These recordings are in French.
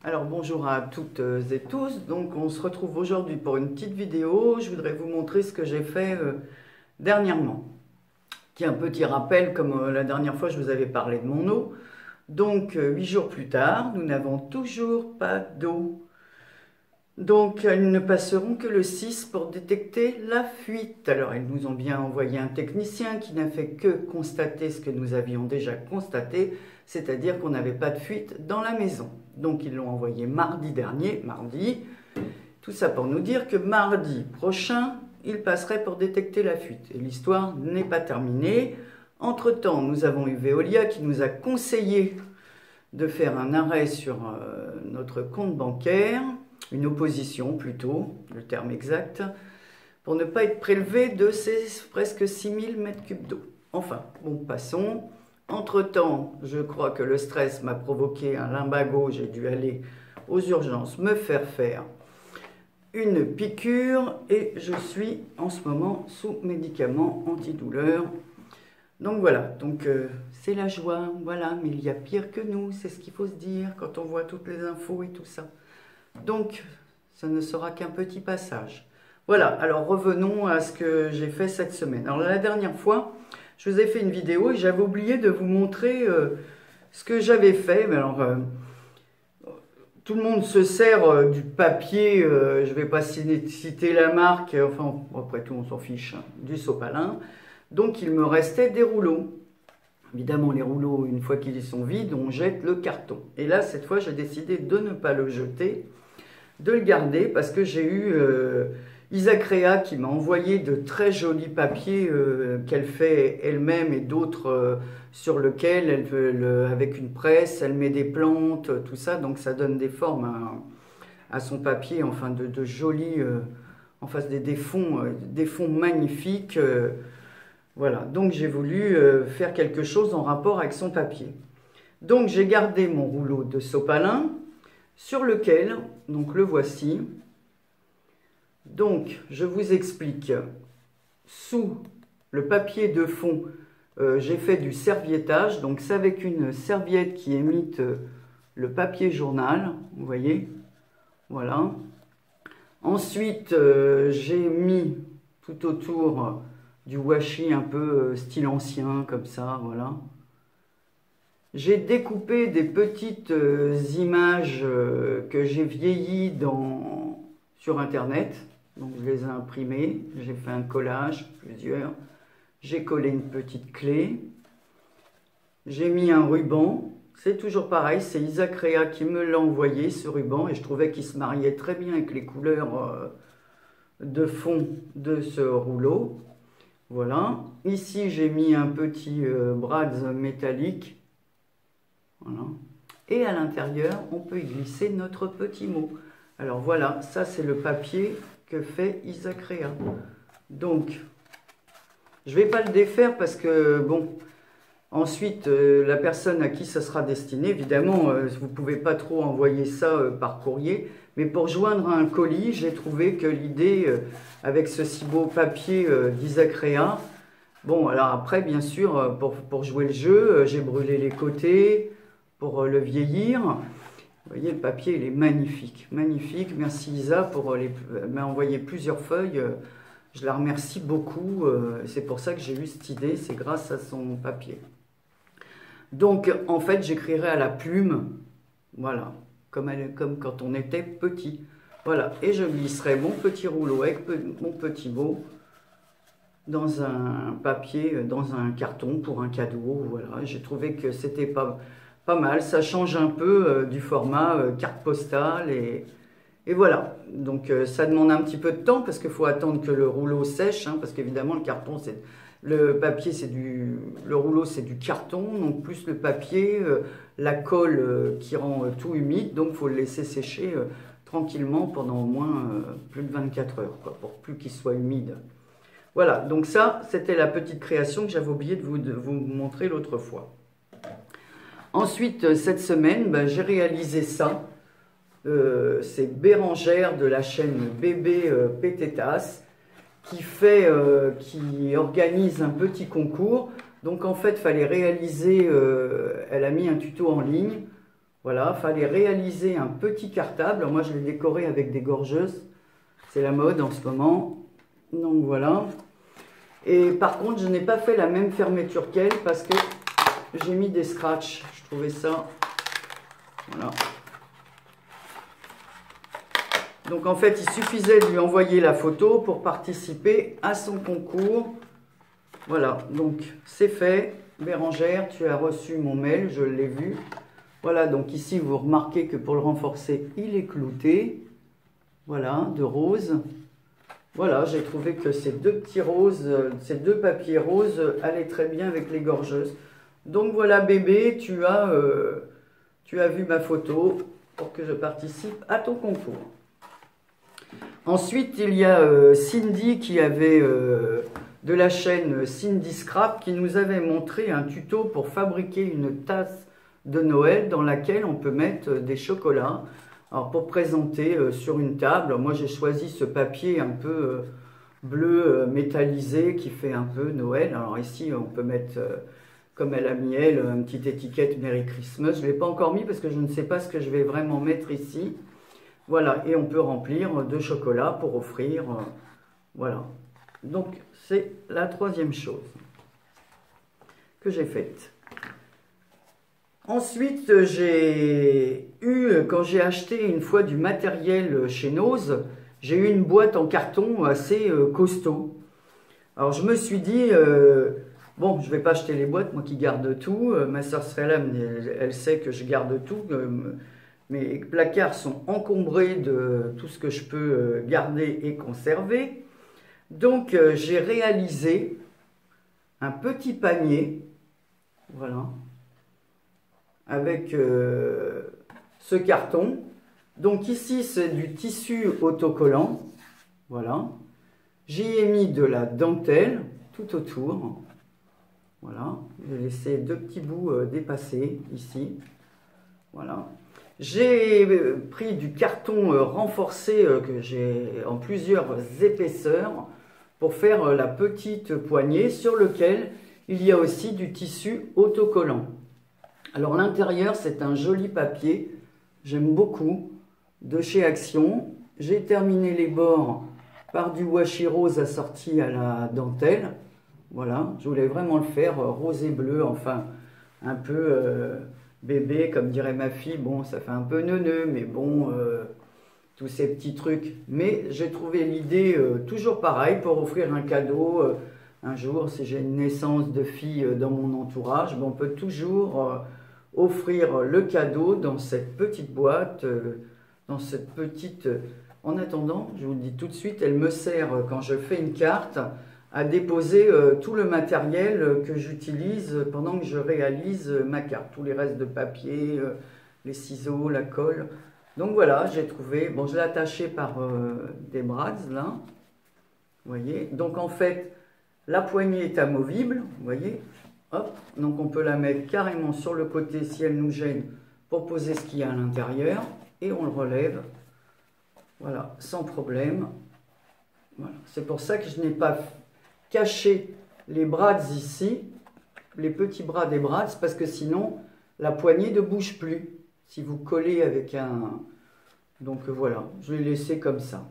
Alors bonjour à toutes et tous, donc on se retrouve aujourd'hui pour une petite vidéo. Je voudrais vous montrer ce que j'ai fait dernièrement, qui est un petit rappel comme la dernière fois je vous avais parlé de mon eau. Donc 8 jours plus tard, nous n'avons toujours pas d'eau. Donc ils ne passeront que le 6 pour détecter la fuite. Alors ils nous ont bien envoyé un technicien qui n'a fait que constater ce que nous avions déjà constaté, c'est-à-dire qu'on n'avait pas de fuite dans la maison. Donc ils l'ont envoyé mardi dernier, tout ça pour nous dire que mardi prochain, il passerait pour détecter la fuite. Et l'histoire n'est pas terminée. Entre-temps, nous avons eu Veolia qui nous a conseillé de faire un arrêt sur notre compte bancaire, une opposition plutôt, le terme exact, pour ne pas être prélevé de ces presque 6000 mètres cubes d'eau. Enfin, bon, passons. Entre-temps, je crois que le stress m'a provoqué un lumbago, j'ai dû aller aux urgences me faire une piqûre et je suis en ce moment sous médicaments antidouleurs. Donc voilà, c'est la joie, voilà, mais il y a pire que nous, c'est ce qu'il faut se dire quand on voit toutes les infos et tout ça. Donc, ça ne sera qu'un petit passage. Voilà, alors revenons à ce que j'ai fait cette semaine. Alors la dernière fois, je vous ai fait une vidéo et j'avais oublié de vous montrer ce que j'avais fait. Mais alors, tout le monde se sert du papier, je ne vais pas citer la marque, enfin après tout on s'en fiche, hein, du sopalin. Donc il me restait des rouleaux. Évidemment les rouleaux, une fois qu'ils sont vides, on jette le carton. Et là cette fois j'ai décidé de ne pas le jeter, de le garder parce que j'ai eu Isacrea qui m'a envoyé de très jolis papiers qu'elle fait elle-même et d'autres sur lesquels avec une presse, elle met des plantes, tout ça, donc ça donne des formes à son papier, enfin de jolis, en face des fonds magnifiques. Voilà, donc j'ai voulu faire quelque chose en rapport avec son papier. Donc j'ai gardé mon rouleau de sopalin sur lequel, donc le voici. Donc je vous explique, sous le papier de fond, j'ai fait du serviettage, donc c'est avec une serviette qui imite le papier journal, vous voyez, voilà. Ensuite j'ai mis tout autour du washi un peu style ancien, comme ça, voilà. J'ai découpé des petites images que j'ai vieillies sur internet, donc je les ai imprimées, j'ai fait un collage, plusieurs, j'ai collé une petite clé, j'ai mis un ruban, c'est toujours pareil, c'est Isacrea qui me l'a envoyé ce ruban et je trouvais qu'il se mariait très bien avec les couleurs de fond de ce rouleau. Voilà, ici j'ai mis un petit brads métallique, voilà. Et à l'intérieur on peut y glisser notre petit mot. Alors voilà, ça c'est le papier que fait Isacrea. Donc, je ne vais pas le défaire parce que, bon, ensuite, la personne à qui ça sera destiné, évidemment, vous ne pouvez pas trop envoyer ça par courrier, mais pour joindre un colis, j'ai trouvé que l'idée, avec ce si beau papier d'Isacrea, bon, alors après, bien sûr, pour jouer le jeu, j'ai brûlé les côtés pour le vieillir. Vous voyez, le papier, il est magnifique, magnifique. Merci Isa pour m'a envoyé plusieurs feuilles. Je la remercie beaucoup. C'est pour ça que j'ai eu cette idée, c'est grâce à son papier. Donc, en fait, j'écrirai à la plume, voilà, comme quand on était petit. Voilà, et je glisserai mon petit rouleau avec mon petit mot dans un papier, dans un carton pour un cadeau. Voilà, j'ai trouvé que c'était pas mal, ça change un peu du format carte postale et voilà. Donc ça demande un petit peu de temps parce qu'il faut attendre que le rouleau sèche, hein, parce qu'évidemment le papier le rouleau c'est du carton, donc plus le papier, la colle qui rend tout humide, donc il faut le laisser sécher tranquillement pendant au moins plus de 24 heures, quoi, pour plus qu'il soit humide. Voilà, donc ça c'était la petite création que j'avais oublié de vous montrer l'autre fois. Ensuite, cette semaine, j'ai réalisé ça. C'est Bérangère de la chaîne Bébé Pététas qui organise un petit concours. Donc en fait, il fallait réaliser, elle a mis un tuto en ligne Voilà, fallait réaliser un petit cartable. Moi, je l'ai décoré avec des gorgeuses. C'est la mode en ce moment. Donc voilà. Et par contre, je n'ai pas fait la même fermeture qu'elle parce que j'ai mis des scratchs. Je trouvais ça... Voilà. Donc en fait, il suffisait de lui envoyer la photo pour participer à son concours. Voilà, donc c'est fait. Bérangère, tu as reçu mon mail, je l'ai vu. Voilà, donc ici, vous remarquez que pour le renforcer, il est clouté. Voilà, de rose. Voilà, j'ai trouvé que ces deux petits roses, ces deux papiers roses allaient très bien avec les gorgeuses. Donc voilà, bébé, tu as vu ma photo pour que je participe à ton concours. Ensuite, il y a Cindy qui avait de la chaîne Cindy Scrap qui nous avait montré un tuto pour fabriquer une tasse de Noël dans laquelle on peut mettre des chocolats. Alors pour présenter sur une table, moi j'ai choisi ce papier un peu bleu métallisé qui fait un peu Noël. Alors ici on peut mettre, comme elle a mis elle, une petite étiquette Merry Christmas. Je ne l'ai pas encore mis parce que je ne sais pas ce que je vais vraiment mettre ici. Voilà, et on peut remplir de chocolat pour offrir. Voilà. Donc, c'est la troisième chose que j'ai faite. Ensuite, j'ai eu, quand j'ai acheté une fois du matériel chez Nose, j'ai eu une boîte en carton assez costaud. Alors, je me suis dit, bon, je ne vais pas acheter les boîtes, moi qui garde tout. Ma soeur serait là, elle sait que je garde tout. Mes placards sont encombrés de tout ce que je peux garder et conserver. Donc, j'ai réalisé un petit panier, voilà, avec ce carton. Donc ici, c'est du tissu autocollant, voilà. J'y ai mis de la dentelle tout autour, voilà. J'ai laissé deux petits bouts dépasser ici, voilà. J'ai pris du carton renforcé que j'ai en plusieurs épaisseurs pour faire la petite poignée sur lequel il y a aussi du tissu autocollant. Alors l'intérieur, c'est un joli papier, j'aime beaucoup, de chez Action. J'ai terminé les bords par du washi rose assorti à la dentelle. Voilà, je voulais vraiment le faire rose et bleu, enfin un peu... bébé, comme dirait ma fille, bon, ça fait un peu neuneux, mais bon, tous ces petits trucs. Mais j'ai trouvé l'idée toujours pareil pour offrir un cadeau. Un jour, si j'ai une naissance de fille dans mon entourage, ben, on peut toujours offrir le cadeau dans cette petite boîte, dans cette petite... En attendant, je vous le dis tout de suite, elle me sert, quand je fais une carte, à déposer tout le matériel que j'utilise pendant que je réalise ma carte. Tous les restes de papier, les ciseaux, la colle. Donc voilà, j'ai trouvé... Bon, je l'ai attaché par des brads, là. Vous voyez. Donc en fait, la poignée est amovible. Vous voyez. Hop. Donc on peut la mettre carrément sur le côté si elle nous gêne pour poser ce qu'il y a à l'intérieur. Et on le relève. Voilà, sans problème. Voilà. C'est pour ça que je n'ai pas caché les brads ici, les petits bras des brads, parce que sinon, la poignée ne bouge plus. Si vous collez avec un... Donc voilà, je l'ai laissé comme ça.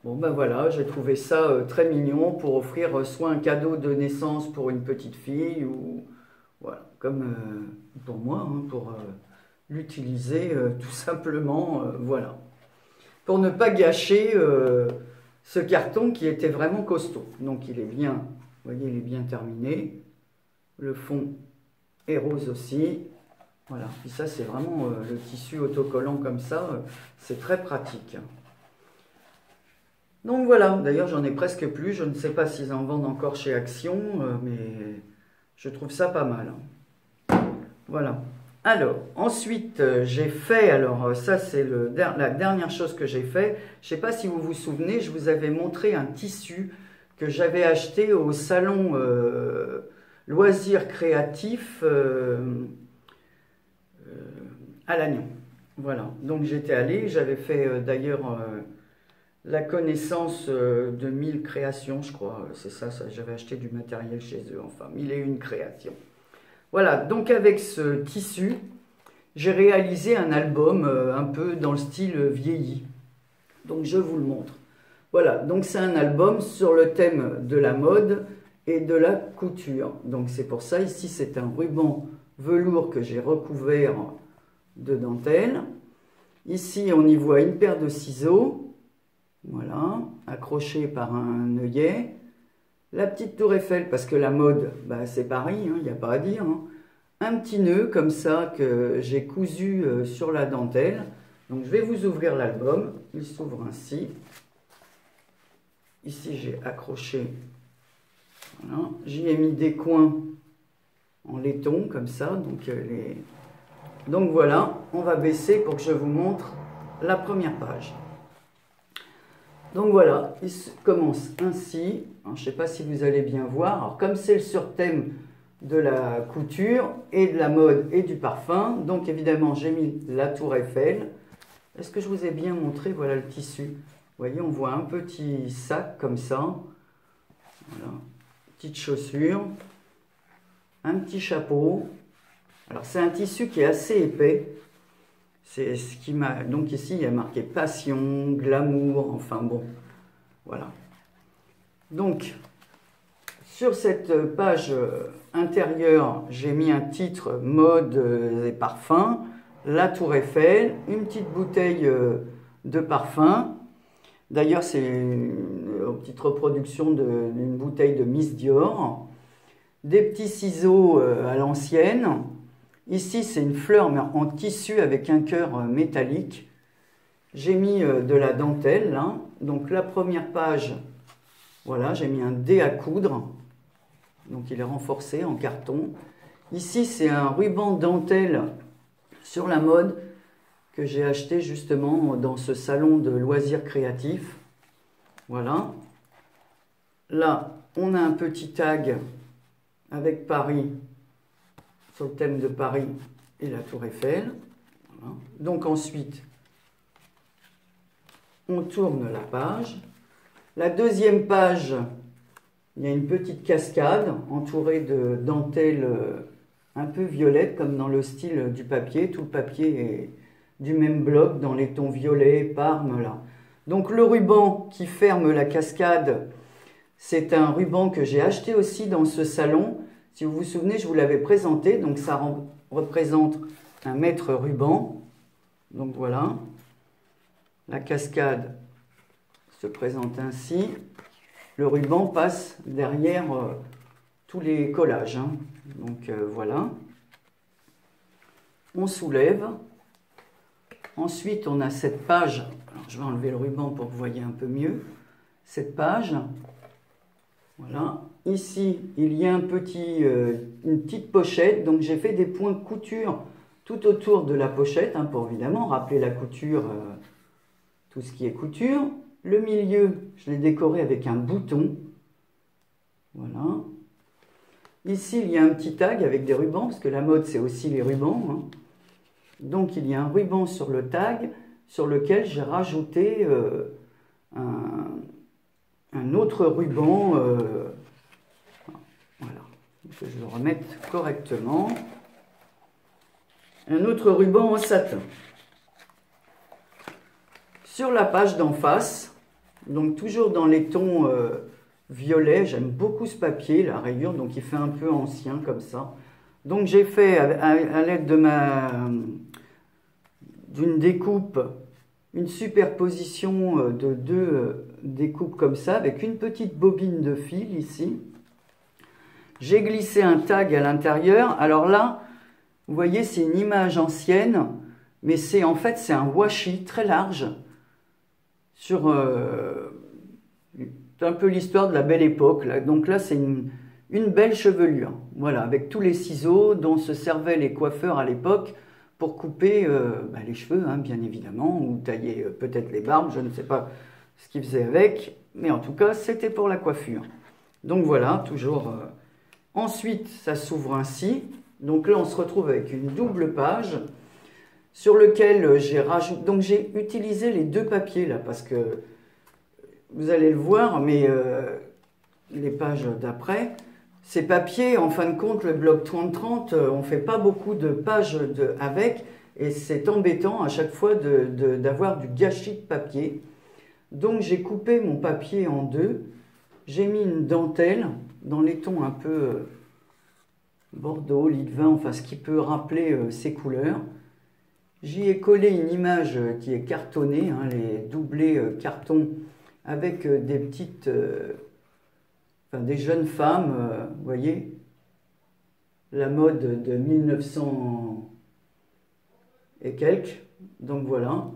Bon ben voilà, j'ai trouvé ça très mignon pour offrir soit un cadeau de naissance pour une petite fille, ou voilà, comme pour moi, hein, pour l'utiliser tout simplement, voilà. Pour ne pas gâcher ce carton qui était vraiment costaud. Donc il est bien, vous voyez, il est bien terminé. Le fond est rose aussi. Voilà, et ça c'est vraiment le tissu autocollant comme ça, c'est très pratique. Donc voilà, d'ailleurs j'en ai presque plus, je ne sais pas s'ils en vendent encore chez Action, mais je trouve ça pas mal. Voilà. Alors, ensuite, j'ai fait, alors ça c'est la dernière chose que j'ai fait, je ne sais pas si vous vous souvenez, je vous avais montré un tissu que j'avais acheté au salon loisirs créatifs à Lannion. Voilà, donc j'étais allée, j'avais fait d'ailleurs la connaissance de 1000 créations, je crois, c'est ça j'avais acheté du matériel chez eux, enfin 1001 créations. Voilà, donc avec ce tissu, j'ai réalisé un album un peu dans le style vieilli. Donc je vous le montre. Voilà, donc c'est un album sur le thème de la mode et de la couture. Donc c'est pour ça, ici c'est un ruban velours que j'ai recouvert de dentelle. Ici on y voit une paire de ciseaux, voilà, accrochés par un œillet. La petite tour Eiffel, parce que la mode, bah, c'est Paris, il n'y a pas à dire. Un petit nœud comme ça que j'ai cousu sur la dentelle. Donc je vais vous ouvrir l'album, il s'ouvre ainsi. Ici j'ai accroché, voilà. J'y ai mis des coins en laiton comme ça. Donc voilà, on va baisser pour que je vous montre la première page. Donc voilà, il commence ainsi. Alors, je ne sais pas si vous allez bien voir. Alors, comme c'est le surthème de la couture et de la mode et du parfum, donc évidemment j'ai mis la tour Eiffel. Est-ce que je vous ai bien montré? Voilà le tissu. Vous voyez, on voit un petit sac comme ça. Voilà. Petite chaussure. Un petit chapeau. Alors c'est un tissu qui est assez épais. C'est ce qui m'a... Donc ici, il y a marqué passion, glamour, enfin bon, voilà. Donc, sur cette page intérieure, j'ai mis un titre mode et parfum, la tour Eiffel, une petite bouteille de parfum. D'ailleurs, c'est une petite reproduction d'une bouteille de Miss Dior. Des petits ciseaux à l'ancienne. Ici, c'est une fleur mais en tissu avec un cœur métallique. J'ai mis de la dentelle, là. Donc la première page, voilà, j'ai mis un dé à coudre. Donc il est renforcé en carton. Ici, c'est un ruban dentelle sur la mode que j'ai acheté justement dans ce salon de loisirs créatifs. Voilà. Là, on a un petit tag avec Paris, sur le thème de Paris et la tour Eiffel. Voilà. Donc ensuite, on tourne la page. La deuxième page, il y a une petite cascade entourée de dentelle un peu violette, comme dans le style du papier. Tout le papier est du même bloc, dans les tons violet, parme, là. Donc le ruban qui ferme la cascade, c'est un ruban que j'ai acheté aussi dans ce salon. Si vous vous souvenez, je vous l'avais présenté. Donc ça représente un mètre ruban. Donc voilà. La cascade se présente ainsi. Le ruban passe derrière tous les collages. Donc voilà. On soulève. Ensuite, on a cette page. Alors, je vais enlever le ruban pour que vous voyez un peu mieux. Cette page. Voilà. Ici, il y a une petite pochette. Donc, j'ai fait des points couture tout autour de la pochette, pour évidemment rappeler la couture, tout ce qui est couture. Le milieu, je l'ai décoré avec un bouton. Voilà. Ici, il y a un petit tag avec des rubans, parce que la mode, c'est aussi les rubans. Donc, il y a un ruban sur le tag, sur lequel j'ai rajouté un autre ruban. Voilà. Que je le remette correctement. Un autre ruban en satin. Sur la page d'en face, donc toujours dans les tons violets, j'aime beaucoup ce papier, la rayure, donc il fait un peu ancien comme ça. Donc j'ai fait à l'aide d'une découpe, une superposition de deux découpes comme ça, avec une petite bobine de fil ici. J'ai glissé un tag à l'intérieur. Alors là, vous voyez, c'est une image ancienne, mais en fait c'est un washi très large sur un peu l'histoire de la belle époque. Là. Donc là, c'est une belle chevelure, voilà, avec tous les ciseaux dont se servaient les coiffeurs à l'époque pour couper les cheveux, bien évidemment, ou tailler peut-être les barbes, je ne sais pas ce qu'ils faisaient avec, mais en tout cas, c'était pour la coiffure. Donc voilà, toujours... Ensuite, ça s'ouvre ainsi. Donc là, on se retrouve avec une double page sur lequel j'ai rajouté... Donc j'ai utilisé les deux papiers là, parce que vous allez le voir, mais les pages d'après, ces papiers, en fin de compte, le bloc 30-30, on ne fait pas beaucoup de pages avec, Et c'est embêtant à chaque fois d'avoir du gâchis de papier. Donc j'ai coupé mon papier en deux. J'ai mis une dentelle dans les tons un peu bordeaux, lit de vin, enfin ce qui peut rappeler ces couleurs. J'y ai collé une image qui est cartonnée, hein, les doublés carton avec des petites, enfin des jeunes femmes, vous voyez, la mode de 1900 et quelques. Donc voilà.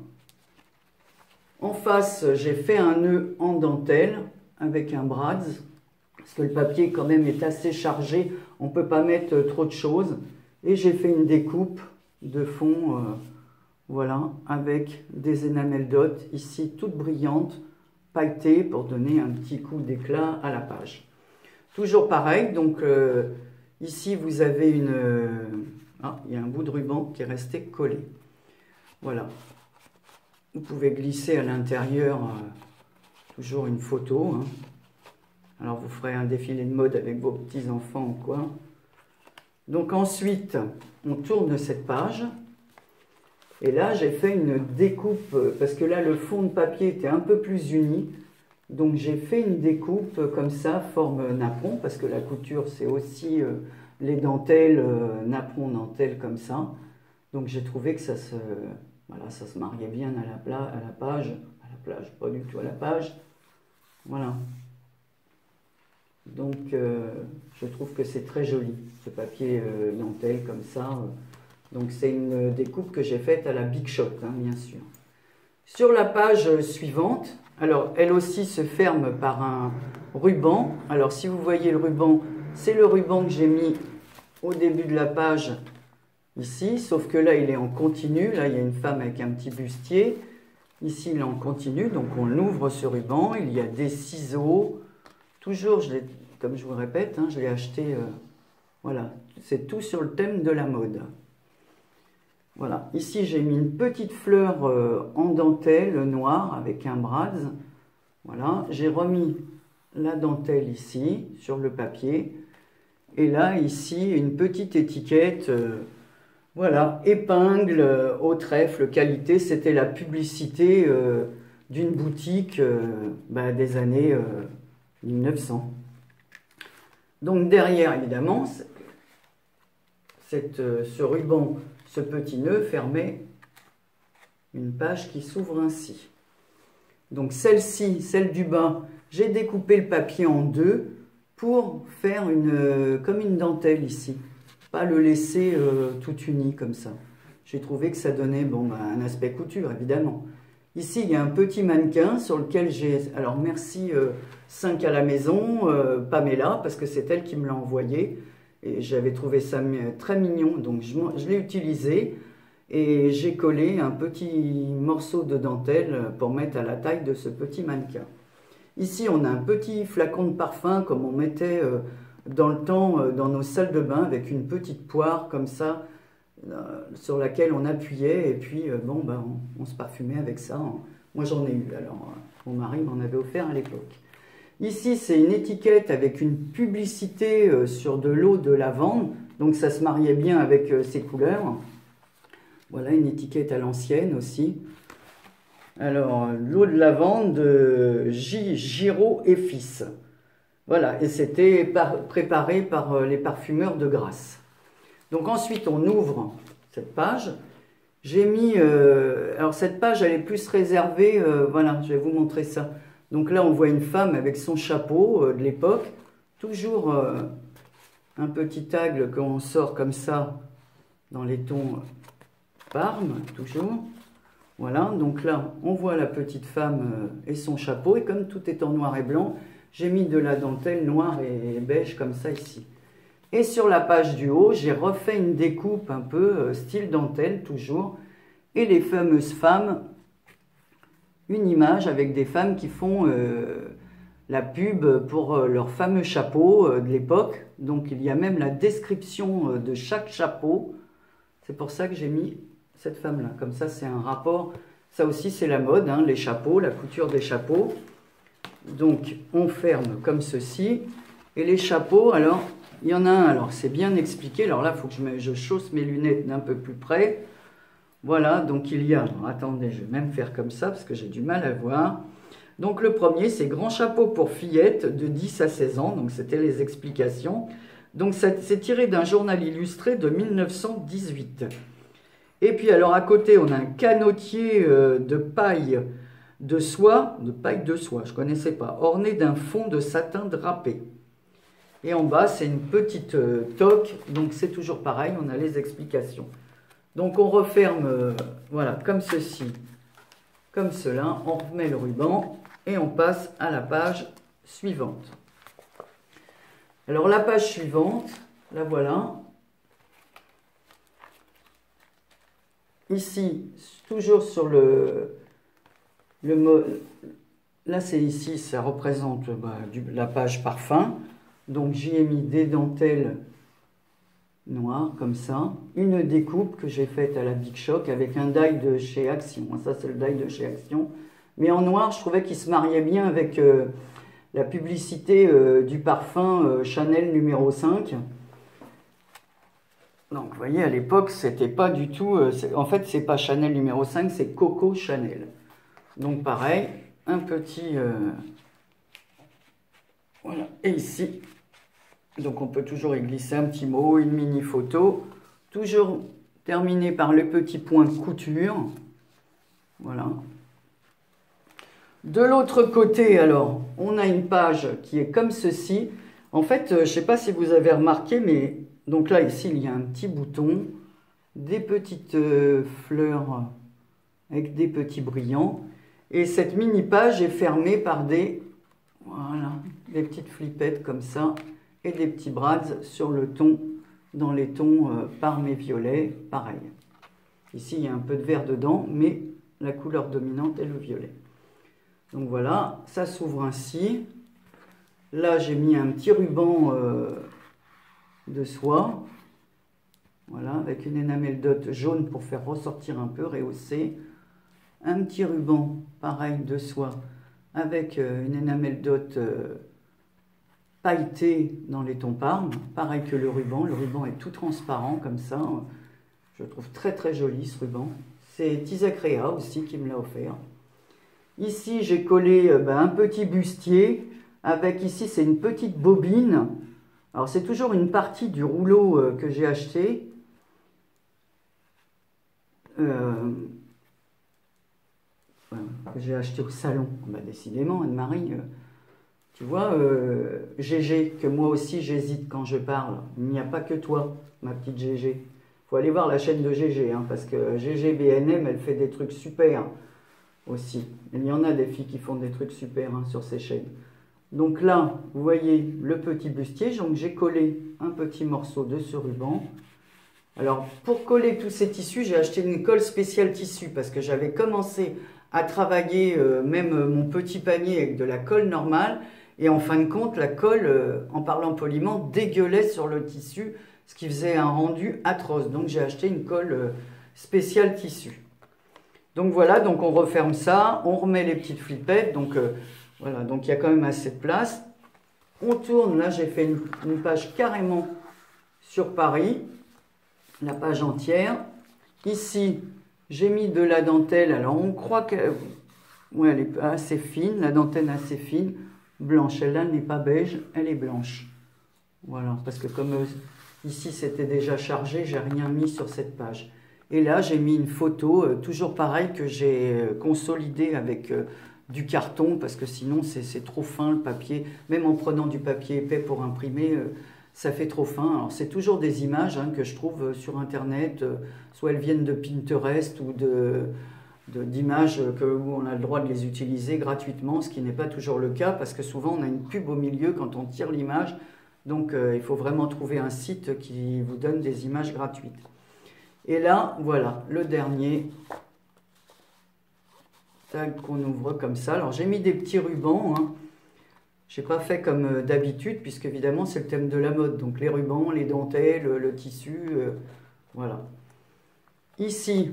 En face, j'ai fait un nœud en dentelle avec un brads, parce que le papier quand même est assez chargé, on ne peut pas mettre trop de choses. Et j'ai fait une découpe de fond, voilà, avec des enamel dots, ici toutes brillantes, pailletées pour donner un petit coup d'éclat à la page. Toujours pareil, donc ici vous avez une... ah, il y a un bout de ruban qui est resté collé. Voilà. Vous pouvez glisser à l'intérieur toujours une photo. Hein. Alors vous ferez un défilé de mode avec vos petits-enfants ou quoi. Donc ensuite, on tourne cette page. Et là, j'ai fait une découpe, parce que là, le fond de papier était un peu plus uni. Donc j'ai fait une découpe comme ça, forme napperon, parce que la couture, c'est aussi les dentelles, napperon, dentelle comme ça. Donc j'ai trouvé que ça se, voilà, ça se mariait bien à la page, pas du tout à la page. Voilà. Donc je trouve que c'est très joli, ce papier dentelle comme ça. Donc c'est une découpe que j'ai faite à la Big Shot, hein, bien sûr. Sur la page suivante, alors elle aussi se ferme par un ruban. Alors si vous voyez le ruban, c'est le ruban que j'ai mis au début de la page ici, sauf que là il est en continu. Là il y a une femme avec un petit bustier. Ici il est en continu, donc on l'ouvre ce ruban. Il y a des ciseaux. Toujours, comme je vous le répète, hein, je l'ai acheté, voilà, c'est tout sur le thème de la mode. Voilà, ici j'ai mis une petite fleur en dentelle noire avec un brads. Voilà, j'ai remis la dentelle ici sur le papier. Et là, ici, une petite étiquette, voilà, épingle au trèfle qualité. C'était la publicité d'une boutique des années 1900. Donc derrière, évidemment, ce ruban, ce petit nœud fermait une page qui s'ouvre ainsi. Donc celle-ci, celle du bas, j'ai découpé le papier en deux pour faire comme une dentelle ici. Pas le laisser tout uni comme ça. J'ai trouvé que ça donnait un aspect couture, évidemment. Ici, il y a un petit mannequin sur lequel j'ai... Alors merci 5 à la maison, Pamela, parce que c'est elle qui me l'a envoyé. Et j'avais trouvé ça très mignon, donc je l'ai utilisé. Et j'ai collé un petit morceau de dentelle pour mettre à la taille de ce petit mannequin. Ici, on a un petit flacon de parfum comme on mettait dans le temps dans nos salles de bain avec une petite poire comme ça sur laquelle on appuyait et puis on se parfumait avec ça. Moi, j'en ai eu. Alors, mon mari m'en avait offert à l'époque. Ici, c'est une étiquette avec une publicité sur de l'eau de lavande. Donc, ça se mariait bien avec ces couleurs. Voilà, une étiquette à l'ancienne aussi. Alors, l'eau de lavande de J. Giraud et Fils. Voilà, et c'était préparé par les parfumeurs de Grasse. Donc ensuite, on ouvre cette page. J'ai mis... alors, cette page, elle est plus réservée... voilà, je vais vous montrer ça. Donc là, on voit une femme avec son chapeau de l'époque. Toujours un petit tag qu'on sort comme ça dans les tons Parme, toujours. Voilà, donc là, on voit la petite femme et son chapeau. Et comme tout est en noir et blanc, j'ai mis de la dentelle noire et beige comme ça ici. Et sur la page du haut, j'ai refait une découpe un peu style dentelle, toujours. Et les fameuses femmes, une image avec des femmes qui font la pub pour leur fameux chapeau de l'époque. Donc il y a même la description de chaque chapeau. C'est pour ça que j'ai mis cette femme-là. Comme ça, c'est un rapport. Ça aussi, c'est la mode, hein, les chapeaux, la couture des chapeaux. Donc, on ferme comme ceci. Et les chapeaux, alors, il y en a un. Alors, c'est bien expliqué. Alors là, il faut que je chausse mes lunettes d'un peu plus près. Voilà, donc il y a, alors, attendez, je vais même faire comme ça parce que j'ai du mal à voir. Donc le premier, c'est Grand chapeau pour fillettes de 10 à 16 ans, donc c'était les explications. Donc c'est tiré d'un journal illustré de 1918. Et puis alors à côté, on a un canotier de paille de soie, je ne connaissais pas, orné d'un fond de satin drapé. Et en bas, c'est une petite toque, donc c'est toujours pareil, on a les explications. Donc on referme, voilà, comme ceci, comme cela, on remet le ruban et on passe à la page suivante. Alors la page suivante, la voilà. Ici, toujours sur là c'est ici, ça représente la page parfum. Donc j'y ai mis des dentelles noires comme ça. Une découpe que j'ai faite à la Big Shop avec un die de chez Action. Ça c'est le die de chez Action. Mais en noir, je trouvais qu'il se mariait bien avec la publicité du parfum Chanel numéro 5. Donc vous voyez, à l'époque, c'était pas du tout... en fait, c'est pas Chanel numéro 5, c'est Coco Chanel. Donc pareil, un petit... voilà, et ici, donc on peut toujours y glisser un petit mot, une mini photo. Toujours terminé par le petit point de couture. Voilà. De l'autre côté, alors, on a une page qui est comme ceci. En fait, je ne sais pas si vous avez remarqué, mais... Donc là, ici, il y a un petit bouton, des petites fleurs avec des petits brillants. Et cette mini-page est fermée par des petites flippettes comme ça et des petits brads sur le ton, dans les tons parme et violet, pareil. Ici, il y a un peu de vert dedans, mais la couleur dominante est le violet. Donc voilà, ça s'ouvre ainsi. Là, j'ai mis un petit ruban de soie, voilà, avec une enamel dot jaune pour faire ressortir un peu, rehausser. Un petit ruban, pareil, de soie, avec une enamel dot pailletée dans les tons parme, pareil que le ruban est tout transparent comme ça, je le trouve très très joli ce ruban. C'est Tisacrea aussi qui me l'a offert. Ici j'ai collé un petit bustier, avec ici c'est une petite bobine. Alors c'est toujours une partie du rouleau que j'ai acheté. Que j'ai acheté au salon. Décidément, Anne-Marie, tu vois, GG, que moi aussi j'hésite quand je parle. Il n'y a pas que toi, ma petite GG. Il faut aller voir la chaîne de GG, hein, parce que GG BNM, elle fait des trucs super aussi. Il y en a des filles qui font des trucs super sur ces chaînes. Donc là, vous voyez le petit bustier, donc j'ai collé un petit morceau de ce ruban. Alors, pour coller tous ces tissus, j'ai acheté une colle spéciale tissu, parce que j'avais commencé à travailler même mon petit panier avec de la colle normale, et en fin de compte, la colle, en parlant poliment, dégueulait sur le tissu, ce qui faisait un rendu atroce. Donc j'ai acheté une colle spéciale tissu. Donc voilà, donc on referme ça, on remet les petites flippettes, donc... voilà, donc il y a quand même assez de place. On tourne, là j'ai fait une page carrément sur Paris, la page entière. Ici, j'ai mis de la dentelle, alors on croit qu'elle elle est assez fine, la dentelle assez fine, blanche. Celle-là n'est pas beige, elle est blanche. Voilà, parce que comme ici c'était déjà chargé, j'ai rien mis sur cette page. Et là, j'ai mis une photo, toujours pareil, que j'ai consolidée avec... du carton, parce que sinon c'est trop fin le papier, même en prenant du papier épais pour imprimer, ça fait trop fin. Alors c'est toujours des images que je trouve sur internet, soit elles viennent de Pinterest ou d'images où on a le droit de les utiliser gratuitement, ce qui n'est pas toujours le cas, parce que souvent on a une pub au milieu quand on tire l'image, donc il faut vraiment trouver un site qui vous donne des images gratuites. Et là, voilà, le dernier... qu'on ouvre comme ça. Alors j'ai mis des petits rubans, je n'ai pas fait comme d'habitude, puisque évidemment c'est le thème de la mode, donc les rubans, les dentelles, le tissu, voilà. Ici,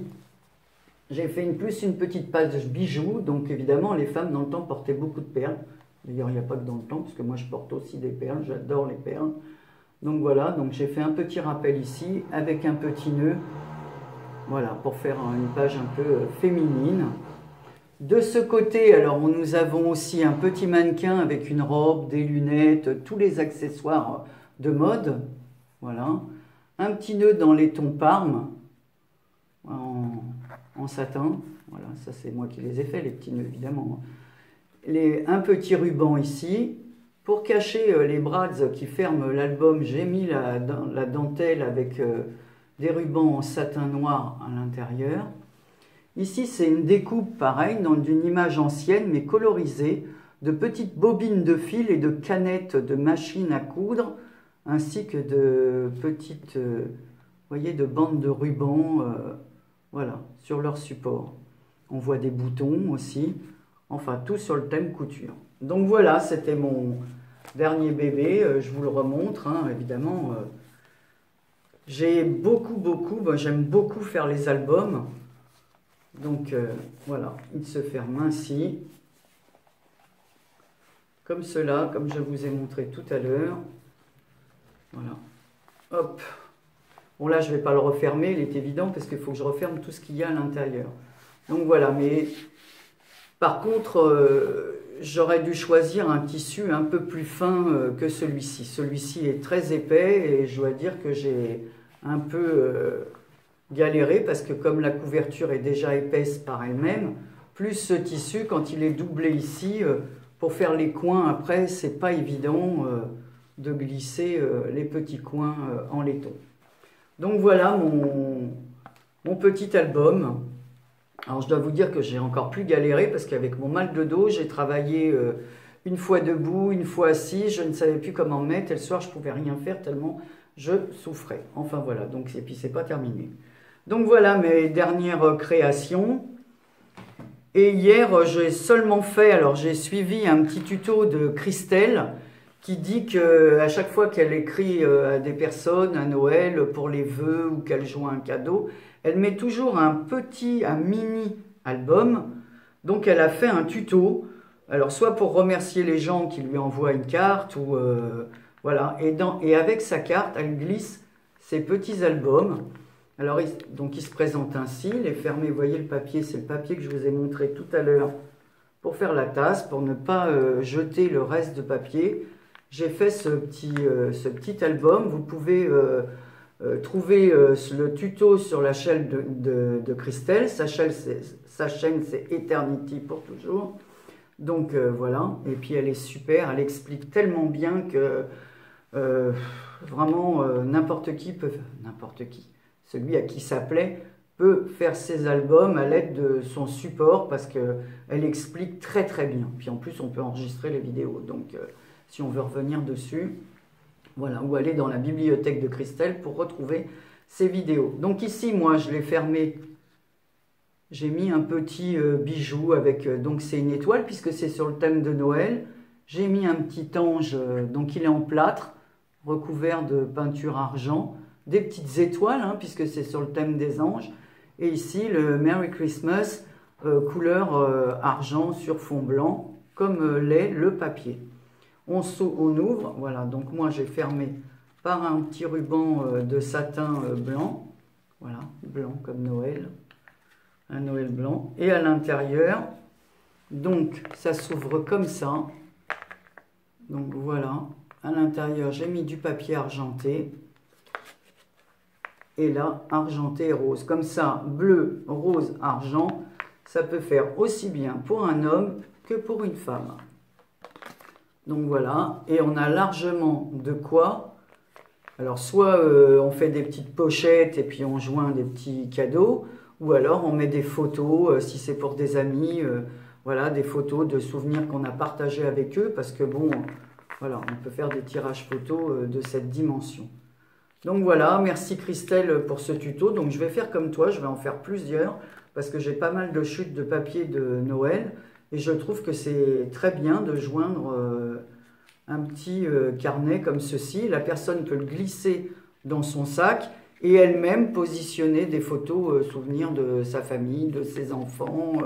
j'ai fait plus une petite page bijoux, donc évidemment les femmes dans le temps portaient beaucoup de perles, d'ailleurs il n'y a pas que dans le temps, parce que moi je porte aussi des perles, j'adore les perles. Donc voilà, donc j'ai fait un petit rappel ici, avec un petit nœud, Voilà, pour faire une page un peu féminine. De ce côté, alors nous avons aussi un petit mannequin avec une robe, des lunettes, tous les accessoires de mode. Voilà. Un petit nœud dans les tons Parme en satin. Voilà, ça c'est moi qui les ai faits, les petits nœuds évidemment. Un petit ruban ici. Pour cacher les brads qui ferment l'album, j'ai mis la dentelle avec des rubans en satin noir à l'intérieur. Ici, c'est une découpe, pareil, d'une image ancienne, mais colorisée, de petites bobines de fil et de canettes de machines à coudre, ainsi que de petites, voyez, de bandes de ruban, voilà, sur leur support. On voit des boutons aussi, enfin, tout sur le thème couture. Donc voilà, c'était mon dernier bébé, je vous le remontre, hein, évidemment. J'aime beaucoup faire les albums. Donc voilà, il se ferme ainsi, comme cela, comme je vous ai montré tout à l'heure. Voilà, hop. Bon là, je ne vais pas le refermer, il est évident, parce qu'il faut que je referme tout ce qu'il y a à l'intérieur. Donc voilà, mais par contre, j'aurais dû choisir un tissu un peu plus fin que celui-ci. Celui-ci est très épais et je dois dire que j'ai un peu galéré parce que comme la couverture est déjà épaisse par elle-même, plus ce tissu, quand il est doublé ici, pour faire les coins après, c'est pas évident de glisser les petits coins en laiton. Donc voilà mon petit album. Alors je dois vous dire que j'ai encore plus galéré parce qu'avec mon mal de dos, j'ai travaillé une fois debout, une fois assis, je ne savais plus comment me mettre et le soir je ne pouvais rien faire tellement je souffrais. Enfin voilà, donc, et puis c'est pas terminé. Donc voilà mes dernières créations. Et hier, j'ai seulement fait, alors j'ai suivi un petit tuto de Christelle qui dit qu'à chaque fois qu'elle écrit à des personnes à Noël pour les vœux ou qu'elle joue un cadeau, elle met toujours un mini album. Donc elle a fait un tuto, alors soit pour remercier les gens qui lui envoient une carte, ou voilà, et avec sa carte, elle glisse ses petits albums. Alors, donc il se présente ainsi, il est fermé, vous voyez le papier, c'est le papier que je vous ai montré tout à l'heure pour faire la tasse, pour ne pas jeter le reste de papier. J'ai fait ce petit album, vous pouvez trouver le tuto sur la chaîne de Christelle, sa chaîne c'est Eternity pour toujours. Donc voilà, et puis elle est super, elle explique tellement bien que vraiment n'importe qui, celui à qui ça plaît, peut faire ses albums à l'aide de son support parce qu'elle explique très très bien. Puis en plus, on peut enregistrer les vidéos. Donc, si on veut revenir dessus, voilà, ou aller dans la bibliothèque de Christelle pour retrouver ces vidéos. Donc ici, moi, je l'ai fermé. J'ai mis un petit bijou avec, donc c'est une étoile puisque c'est sur le thème de Noël. J'ai mis un petit ange, donc il est en plâtre, recouvert de peinture argent. Des petites étoiles, hein, puisque c'est sur le thème des anges. Et ici, le Merry Christmas, couleur argent sur fond blanc, comme l'est le papier. On ouvre, voilà, donc moi j'ai fermé par un petit ruban de satin blanc. Voilà, blanc comme Noël. Un Noël blanc. Et à l'intérieur, donc ça s'ouvre comme ça. Donc voilà, à l'intérieur, j'ai mis du papier argenté. Et là, argenté et rose. Comme ça, bleu, rose, argent, ça peut faire aussi bien pour un homme que pour une femme. Donc voilà, et on a largement de quoi. Alors soit on fait des petites pochettes et puis on joint des petits cadeaux, ou alors on met des photos, si c'est pour des amis, voilà, des photos de souvenirs qu'on a partagés avec eux, parce que bon, voilà, on peut faire des tirages photos de cette dimension. Donc voilà, merci Christelle pour ce tuto. Donc je vais faire comme toi, je vais en faire plusieurs parce que j'ai pas mal de chutes de papier de Noël et je trouve que c'est très bien de joindre un petit carnet comme ceci. La personne peut le glisser dans son sac et elle-même positionner des photos souvenirs de sa famille, de ses enfants,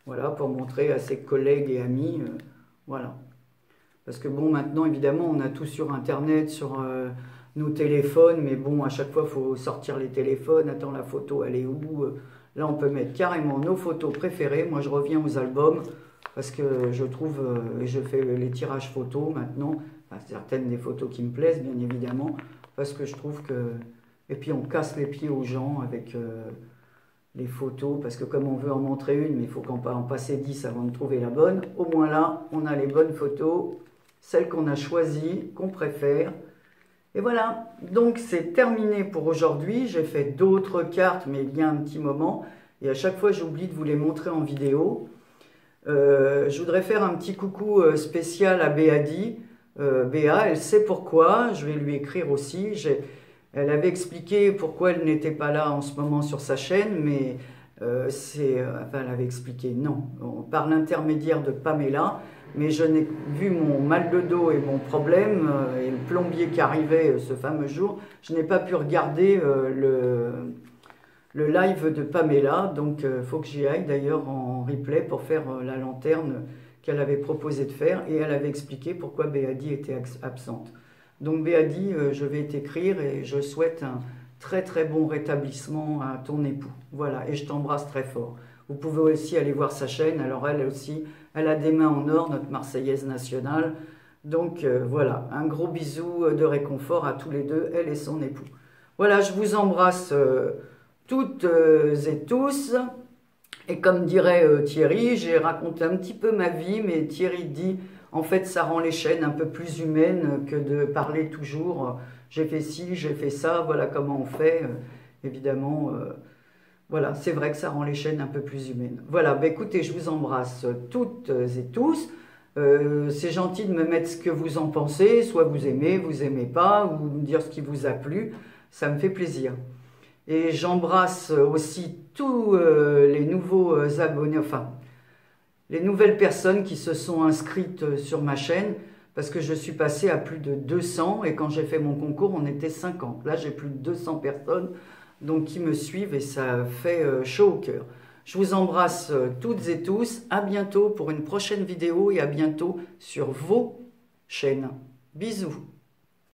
voilà, pour montrer à ses collègues et amis, voilà. Parce que bon, maintenant évidemment, on a tout sur Internet, sur nos téléphones, mais bon, à chaque fois, il faut sortir les téléphones. Attends, la photo, elle est où? Là, on peut mettre carrément nos photos préférées. Moi, je reviens aux albums parce que je trouve, et je fais les tirages photos maintenant, enfin, certaines des photos qui me plaisent, bien évidemment, parce que je trouve que... Et puis, on casse les pieds aux gens avec les photos, parce que comme on veut en montrer une, mais il faut qu'en passer 10 avant de trouver la bonne. Au moins là, on a les bonnes photos, celles qu'on a choisies, qu'on préfère. Et voilà, donc c'est terminé pour aujourd'hui. J'ai fait d'autres cartes, mais il y a un petit moment. Et à chaque fois, j'oublie de vous les montrer en vidéo. Je voudrais faire un petit coucou spécial à Béadi. Béa, elle sait pourquoi. Je vais lui écrire aussi. Elle avait expliqué pourquoi elle n'était pas là en ce moment sur sa chaîne, mais enfin, elle avait expliqué, non, par l'intermédiaire de Pamela. Mais je n'ai vu mon mal de dos et mon problème, et le plombier qui arrivait ce fameux jour, je n'ai pas pu regarder le live de Pamela, donc il faut que j'y aille d'ailleurs en replay pour faire la lanterne qu'elle avait proposé de faire, et elle avait expliqué pourquoi Béadi était absente. Donc Béadi, je vais t'écrire et je souhaite un très très bon rétablissement à ton époux. Voilà, et je t'embrasse très fort. Vous pouvez aussi aller voir sa chaîne, alors elle aussi, elle a des mains en or, notre Marseillaise nationale. Donc voilà, un gros bisou de réconfort à tous les deux, elle et son époux. Voilà, je vous embrasse toutes et tous. Et comme dirait Thierry, j'ai raconté un petit peu ma vie, mais Thierry dit, en fait, ça rend les chaînes un peu plus humaines que de parler toujours, j'ai fait ci, j'ai fait ça, voilà comment on fait. Évidemment, voilà, c'est vrai que ça rend les chaînes un peu plus humaines. Voilà, bah écoutez, je vous embrasse toutes et tous. C'est gentil de me mettre ce que vous en pensez, soit vous aimez pas, ou me dire ce qui vous a plu, ça me fait plaisir. Et j'embrasse aussi tous les nouveaux abonnés, enfin, les nouvelles personnes qui se sont inscrites sur ma chaîne, parce que je suis passée à plus de 200, et quand j'ai fait mon concours, on était 50. Là, j'ai plus de 200 personnes donc, qui me suivent, et ça fait chaud au cœur. Je vous embrasse toutes et tous, à bientôt pour une prochaine vidéo, et à bientôt sur vos chaînes. Bisous.